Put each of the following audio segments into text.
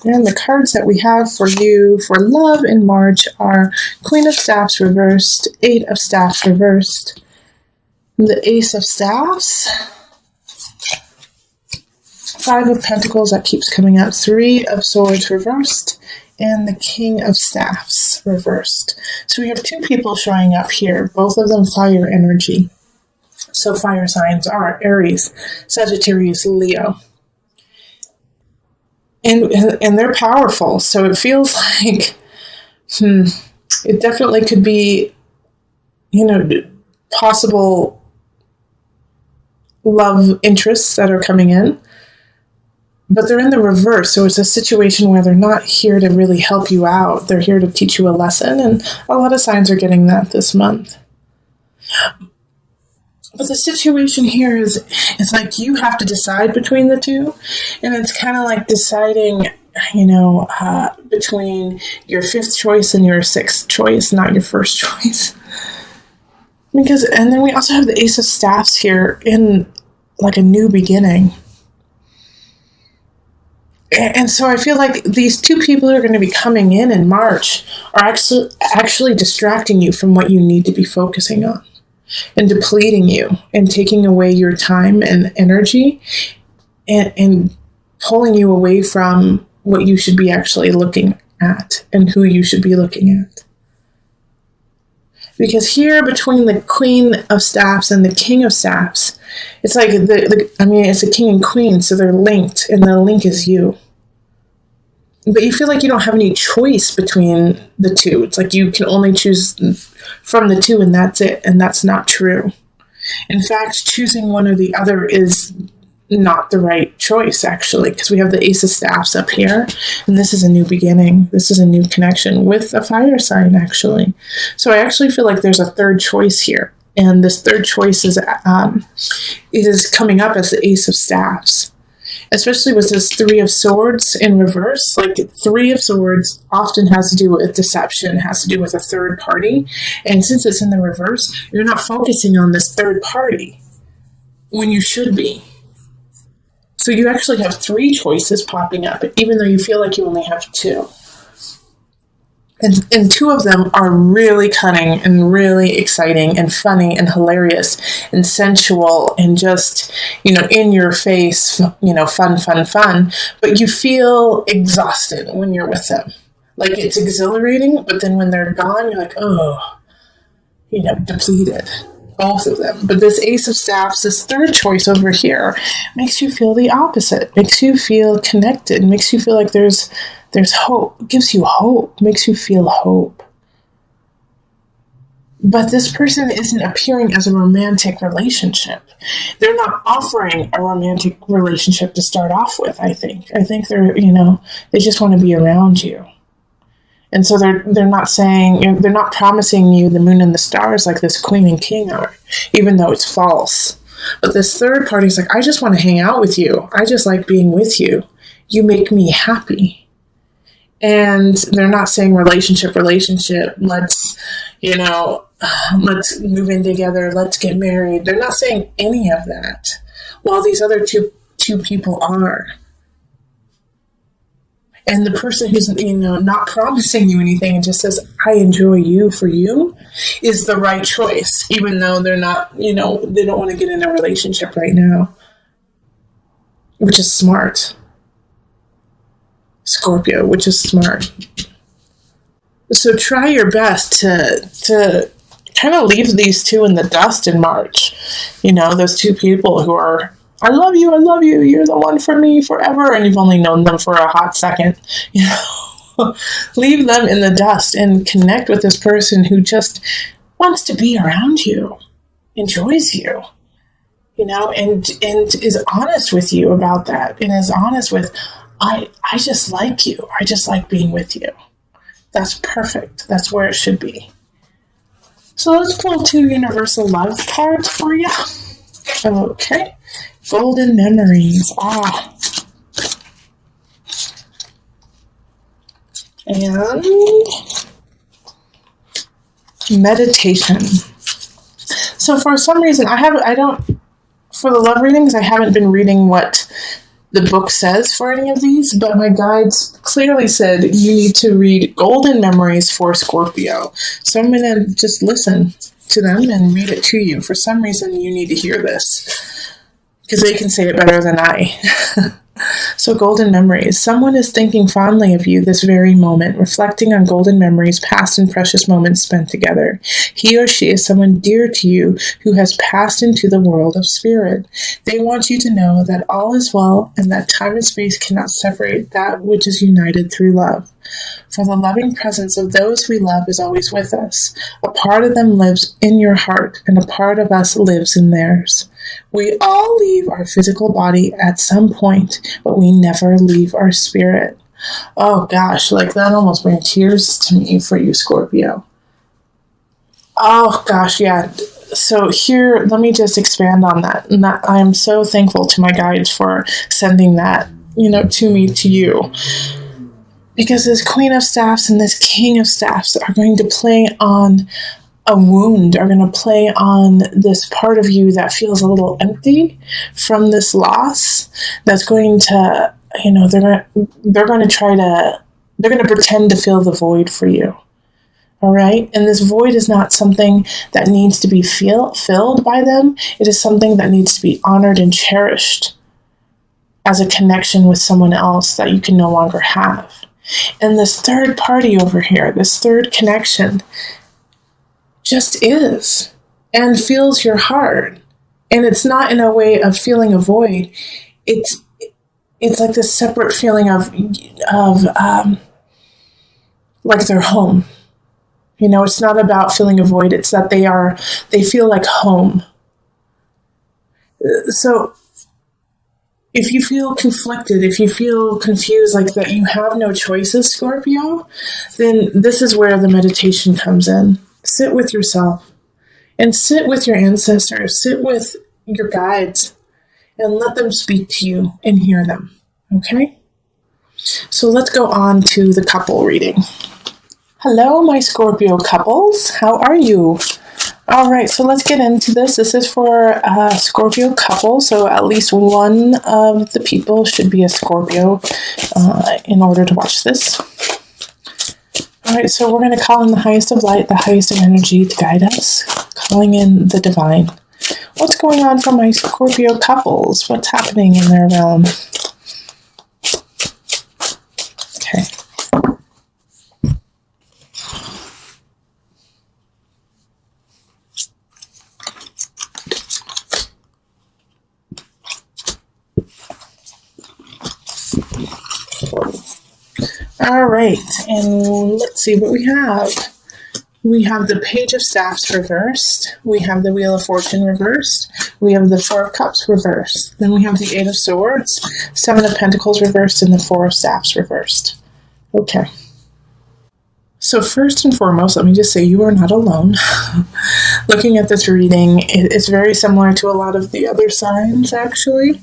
And the cards that we have for you for love in March are Queen of Staffs reversed, Eight of Staffs reversed, the Ace of Staffs, Five of Pentacles that keeps coming up, Three of Swords reversed, and the King of Staffs reversed. So we have two people showing up here, both of them fire energy. So fire signs are Aries, Sagittarius, Leo. And they're powerful, so it feels like it definitely could be, possible love interests that are coming in, but they're in the reverse. So it's a situation where they're not here to really help you out. They're here to teach you a lesson, and a lot of signs are getting that this month. But the situation here is like you have to decide between the two, and it's kind of like deciding, between your fifth choice and your sixth choice, not your first choice. And then we also have the Ace of Staffs here in like a new beginning. And so I feel like these two people who are going to be coming in March are actually distracting you from what you need to be focusing on, and depleting you and taking away your time and energy, and pulling you away from what you should be actually looking at and who you should be looking at. Because here between the Queen of Staffs and the King of Staffs, it's like it's a king and queen, so they're linked, and the link is you. But you feel like you don't have any choice between the two. It's like you can only choose from the two, and that's it. And that's not true. In fact, choosing one or the other is not the right choice, actually, because we have the Ace of Staffs up here, and this is a new beginning. This is a new connection with a fire sign, actually. So I actually feel like there's a third choice here, and this third choice is coming up as the Ace of Staffs. Especially with this Three of Swords in reverse. Like, Three of Swords often has to do with deception, has to do with a third party. And since it's in the reverse, you're not focusing on this third party when you should be. So you actually have three choices popping up, even though you feel like you only have two. And two of them are really cunning and really exciting and funny and hilarious and sensual and just, in your face, fun. But you feel exhausted when you're with them. Like, it's exhilarating, but then when they're gone, you're like, depleted. Both of them. But this Ace of Staffs, this third choice over here, makes you feel the opposite. Makes you feel connected. Makes you feel like there's hope. Gives you hope. Makes you feel hope. But this person isn't appearing as a romantic relationship. They're not offering a romantic relationship to start off with, I think. I think they're, they just want to be around you. And so they're not saying, they're not promising you the moon and the stars like this Queen and King are, even though it's false. But this third party is like, I just want to hang out with you. I just like being with you. You make me happy. And they're not saying relationship, let's move in together, let's get married. They're not saying any of that, while these other two people are. And the person who's, not promising you anything and just says, I enjoy you for you, is the right choice, even though they're not, they don't want to get in a relationship right now, which is smart. Scorpio, which is smart. So try your best to kind of leave these two in the dust in March. Those two people who are, I love you, you're the one for me forever, and you've only known them for a hot second. Leave them in the dust and connect with this person who just wants to be around you, enjoys you, and is honest with you about that, and is honest with, I just like you. I just like being with you. That's perfect. That's where it should be. So let's pull two universal love cards for you. Okay. Golden memories. And meditation. So for some reason, for the love readings, I haven't been reading what the book says for any of these, but my guides clearly said you need to read Golden Memories for Scorpio. So I'm going to just listen to them and read it to you. For some reason, you need to hear this because they can say it better than I. So, golden memories. Someone is thinking fondly of you this very moment, reflecting on golden memories, past and precious moments spent together. He or she is someone dear to you who has passed into the world of spirit. They want you to know that all is well and that time and space cannot separate that which is united through love. For the loving presence of those we love is always with us. A part of them lives in your heart, and a part of us lives in theirs. We all leave our physical body at some point, but we never leave our spirit. Oh gosh, like that almost brings tears to me for you, Scorpio. Oh gosh, yeah. So here, let me just expand on that. And that I am so thankful to my guides for sending that, to me, to you. Because this Queen of Staffs and this King of Staffs are going to play on a wound, are going to play on this part of you that feels a little empty from this loss. That's going to, they're going to pretend to fill the void for you. All right. And this void is not something that needs to be filled by them. It is something that needs to be honored and cherished as a connection with someone else that you can no longer have. And this third party over here, this third connection, just is and fills your heart. And it's not in a way of feeling a void. It's like this separate feeling of like they're home. It's not about feeling a void. It's that they feel like home. So if you feel conflicted, if you feel confused, like that you have no choices, Scorpio, then this is where the meditation comes in. Sit with yourself and sit with your ancestors, sit with your guides, and let them speak to you and hear them. Okay? So let's go on to the couple reading. Hello, my Scorpio couples. How are you? All right, so let's get into this. This is for a Scorpio couple, so at least one of the people should be a Scorpio in order to watch this. All right, so we're going to call in the highest of light, the highest of energy to guide us, calling in the divine. What's going on for my Scorpio couples? What's happening in their realm? Okay. All right, and let's see what we have. We have the Page of Staffs reversed. We have the Wheel of Fortune reversed. We have the Four of Cups reversed. Then we have the Eight of Swords, Seven of Pentacles reversed, and the Four of Staffs reversed. Okay. So first and foremost, let me just say you are not alone. Looking at this reading, it's very similar to a lot of the other signs, actually.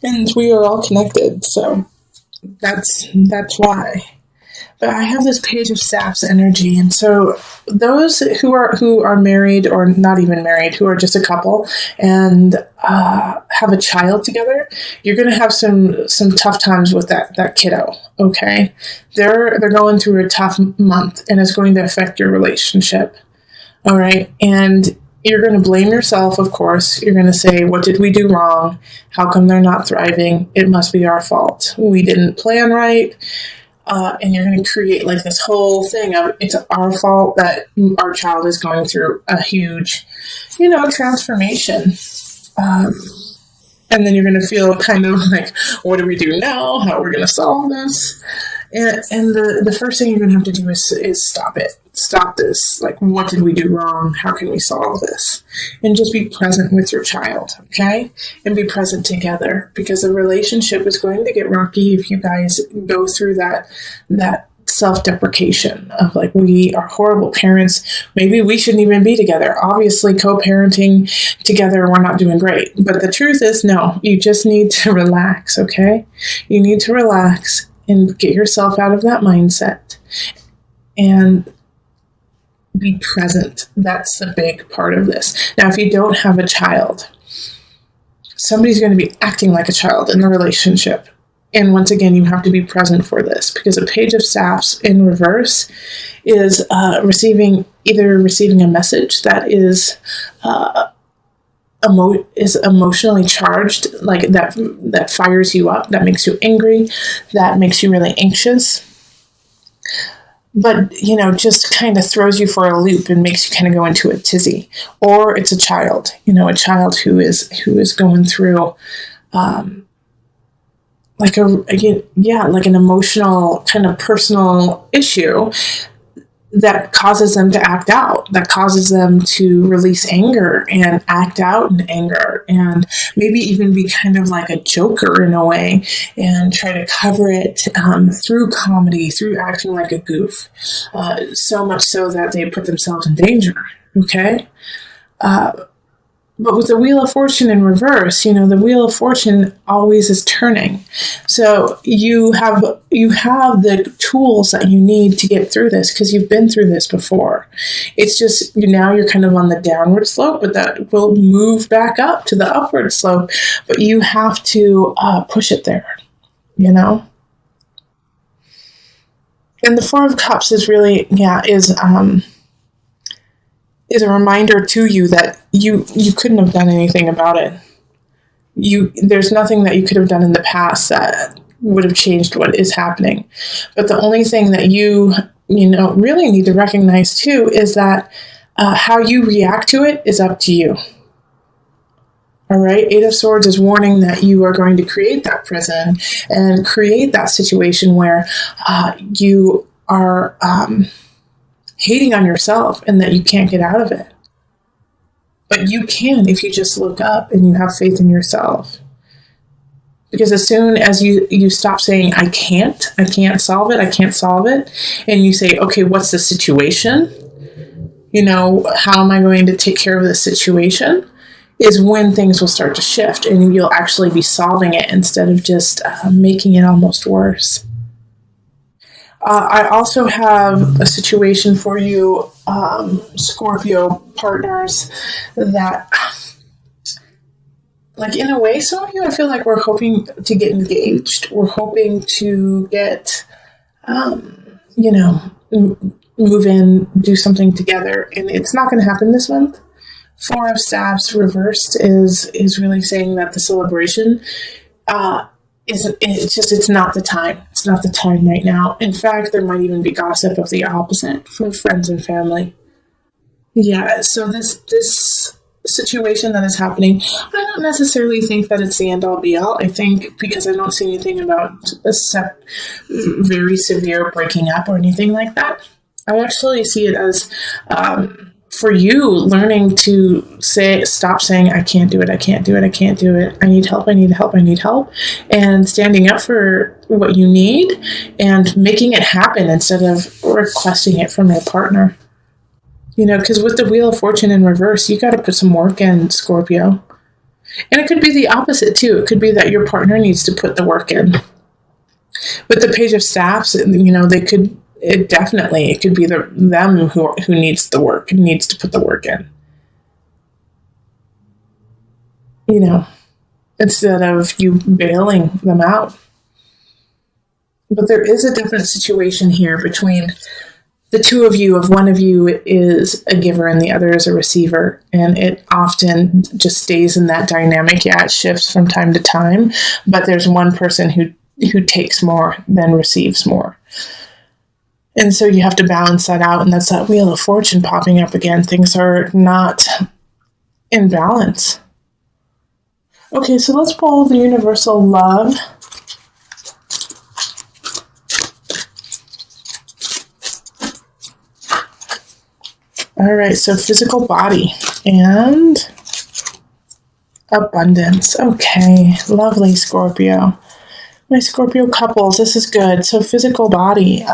And we are all connected, so that's why. But I have this Page of Staffs energy, and so those who are married or not even married, who are just a couple and have a child together, you're going to have some tough times with that kiddo. Okay, they're going through a tough month, and it's going to affect your relationship. All right, and you're going to blame yourself, of course. You're going to say, what did we do wrong? How come they're not thriving? It must be our fault. We didn't plan right. And you're going to create like this whole thing of it's our fault that our child is going through a huge, transformation. And then you're going to feel kind of like, what do we do now? How are we going to solve this? And the first thing you're going to have to do is stop it. Stop this. Like, what did we do wrong? How can we solve this? And just be present with your child, okay? And be present together, because the relationship is going to get rocky if you guys go through that self-deprecation of like, we are horrible parents. Maybe we shouldn't even be together. Obviously, co-parenting together, we're not doing great. But the truth is, no, you just need to relax, okay? You need to relax and get yourself out of that mindset and be present. That's the big part of this. Now, if you don't have a child, somebody's going to be acting like a child in the relationship. And once again, you have to be present for this, because a Page of Staffs in reverse is receiving a message that is emotionally charged, like that fires you up, that makes you angry, that makes you really anxious. But, just kind of throws you for a loop and makes you kind of go into a tizzy. Or it's a child, a child who is going through like an emotional kind of personal issue that causes them to act out, that causes them to release anger and act out in anger, and maybe even be kind of like a joker in a way and try to cover it through comedy, through acting like a goof, so much so that they put themselves in danger, okay? But with the Wheel of Fortune in reverse, the Wheel of Fortune always is turning. So you have the tools that you need to get through this, because you've been through this before. It's just now you're kind of on the downward slope, but that will move back up to the upward slope. But you have to push it there, And the Four of Cups is really, is a reminder to you that you couldn't have done anything about it. There's nothing that you could have done in the past that would have changed what is happening. But the only thing that you really need to recognize too is that how you react to it is up to you. All right. 8 of Swords is warning that you are going to create that prison and create that situation where you are hating on yourself and that you can't get out of it. But you can if you just look up and you have faith in yourself. Because as soon as you stop saying, I can't solve it, and you say, okay, what's the situation? How am I going to take care of this situation? Is when things will start to shift and you'll actually be solving it instead of just making it almost worse. I also have a situation for you, Scorpio partners, that, like, in a way, some of you, I feel like we're hoping to get engaged. We're hoping to get, move in, do something together, and it's not going to happen this month. 4 of Staffs reversed is really saying that the celebration, it's not the time. It's not the time right now. In fact, there might even be gossip of the opposite from friends and family. Yeah, so this situation that is happening, I don't necessarily think that it's the end-all be-all. I think, because I don't see anything about a very severe breaking up or anything like that, I actually see it as for you learning to stop saying, I can't do it, I can't do it, I can't do it, I need help, I need help, I need help, and standing up for what you need and making it happen instead of requesting it from your partner. Because with the Wheel of Fortune in reverse, you got to put some work in, Scorpio. And it could be the opposite too. It could be that your partner needs to put the work in. With the Page of Staffs, it could be them who needs the work, needs to put the work in. Instead of you bailing them out. But there is a different situation here between the two of you. If one of you is a giver and the other is a receiver, and it often just stays in that dynamic. Yeah, it shifts from time to time, but there's one person who takes more than receives more. And so you have to balance that out, and that's that Wheel of Fortune popping up again. Things are not in balance. Okay, so let's pull the universal love. All right, so physical body and abundance. Okay, lovely, Scorpio. My Scorpio couples, this is good. So physical body.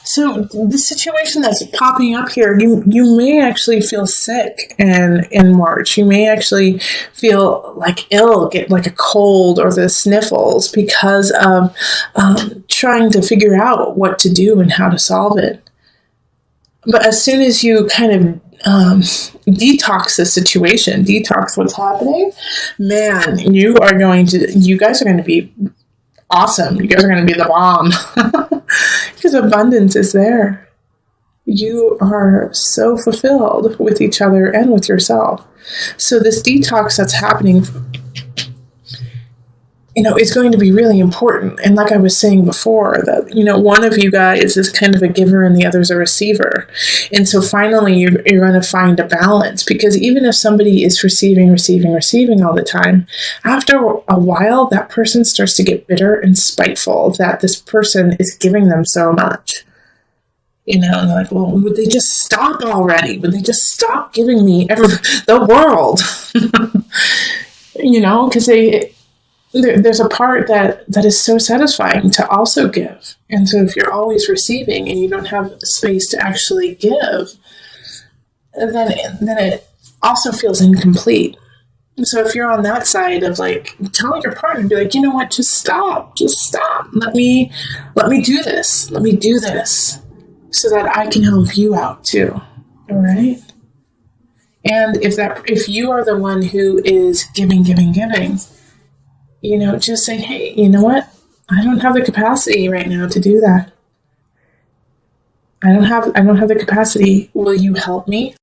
So the situation that's popping up here, you may actually feel sick in March. You may actually feel like ill, get like a cold or the sniffles because of trying to figure out what to do and how to solve it. But as soon as you kind of detox the situation, detox what's happening, man, you guys are going to be awesome. You guys are going to be the bomb because abundance is there. You are so fulfilled with each other and with yourself. So this detox that's happening, is going to be really important. And like I was saying before, that, one of you guys is kind of a giver and the other's a receiver. And so finally you're going to find a balance, because even if somebody is receiving all the time, after a while, that person starts to get bitter and spiteful that this person is giving them so much. And they're like, well, would they just stop already? Would they just stop giving me the world? Because there's a part that is so satisfying to also give. And so if you're always receiving and you don't have space to actually give, then it also feels incomplete. So if you're on that side of like telling your partner, be like, you know what, just stop. Let me do this. Let me do this so that I can help you out too. All right. And if you are the one who is giving, just say, hey, you know what? I don't have the capacity right now to do that. I don't have the capacity. Will you help me?